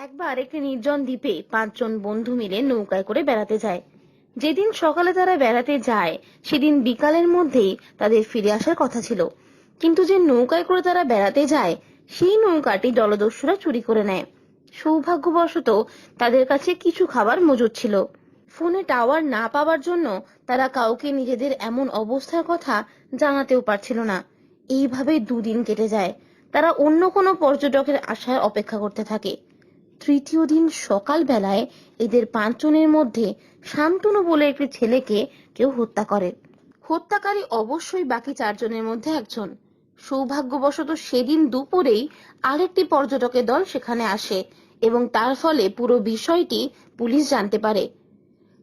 একবার একটি নির্জন দ্বীপে 5 জন বন্ধু মিলে নৌকায় করে বেড়াতে যায়। যেদিন সকালে তারা বেড়াতে যায় সেদিন বিকালের মধ্যেই তাদের ফিরে আসার কথা ছিল, কিন্তু যে নৌকায় করে তারা বেড়াতে যায় সেই নৌকাটি জলদস্যুরা চুরি করে নেয়। সৌভাগ্যবশত তাদের কাছে কিছু খাবার মজুদ ছিল। ফোনে টাওয়ার না পাওয়ার জন্য তারা কাউকে নিজেদের এমন অবস্থার কথা জানাতেও পারছিল না। এইভাবে 2 দিন কেটে যায়। তারা অন্য কোনো পর্যটকের আশায় অপেক্ষা করতে থাকে। তৃতীয় দিন সকাল বেলায় এদের 5 জনের মধ্যে শান্তনু বলে একটি ছেলেকে কেউ হত্যা করে। হত্যাকারী অবশ্যই বাকি 4 জনের মধ্যে একজন। সৌভাগ্যবশত সেদিন দুপুরেই আরেকটি পর্যটকের দল সেখানে আসে এবং তার ফলে পুরো বিষয়টি পুলিশ জানতে পারে।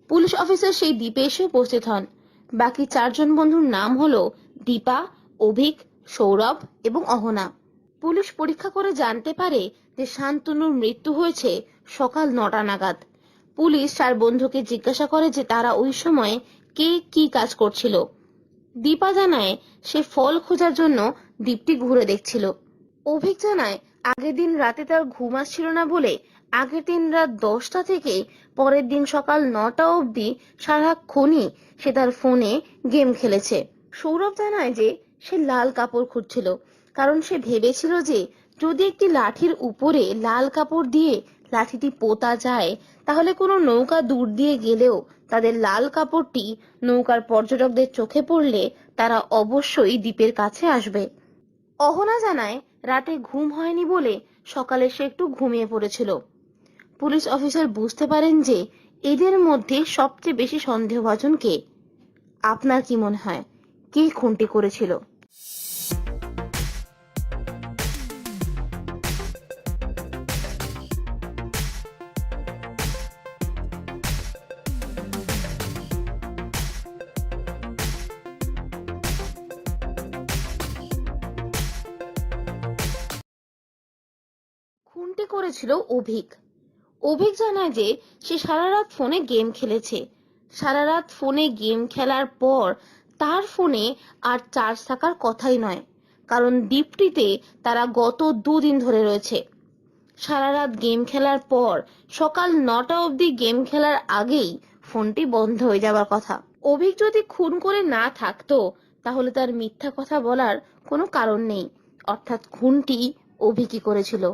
পুলিশ অফিসার সেই দ্বীপে এসে উপস্থিত হন। বাকি 4 জন বন্ধুর নাম হলো দীপা, অভিক, সৌরভ এবং অহনা। পুলিশ পরীক্ষা করে জানতে পারে যে শান্তনুর মৃত্যু হয়েছে সকাল 9টা নাগাদ। পুলিশ 4 বন্ধুকে জিজ্ঞাসা করে যে তারা ওই সময় কে কি কাজ করছিল। দীপা জানায় সে ফল খোঁজার জন্য দ্বীপটি ঘুরে দেখছিল। অভিক জানায় আগের দিন রাতে তার ঘুম আসছিল না বলে আগের দিন রাত 10টা থেকে পরের দিন সকাল 9টা অবধি সারাক্ষণই সে তার ফোনে গেম খেলেছে। সৌরভ জানায় যে সে লাল কাপড় খুঁজছিল, কারণ সে ভেবেছিল যে যদি একটি লাঠির উপরে লাল কাপড় দিয়ে লাঠিটি পোতা যায় তাহলে কোনো নৌকা দূর দিয়ে গেলেও তাদের লাল কাপড়টি নৌকার পর্যটকদের চোখে পড়লে তারা অবশ্যই দ্বীপের কাছে আসবে। অহনা জানায় রাতে ঘুম হয়নি বলে সকালে সে একটু ঘুমিয়ে পড়েছিল। পুলিশ অফিসার বুঝতে পারেন যে এদের মধ্যে সবচেয়ে বেশি সন্দেহভাজন কে। আপনার কি মনে হয় কে খুনটি করেছিল? খুনটি করেছিল অভিক। অভিক জানায় যে সে সারা রাত ফোনে গেম খেলেছে। সারা রাত ফোনে গেম খেলার পর তার ফোনে আর চার্জ থাকার কথাই নয়, কারণ দ্বীপটিতে তারা গত 2 দিন ধরে রয়েছে। সারা রাত গেম খেলার পর সকাল 9টা অবধি গেম খেলার আগেই ফোনটি বন্ধ হয়ে যাবার কথা। অভিক যদি খুন করে না থাকতো তাহলে তার মিথ্যা কথা বলার কোনো কারণ নেই, অর্থাৎ খুনটি অভিকই করেছিল।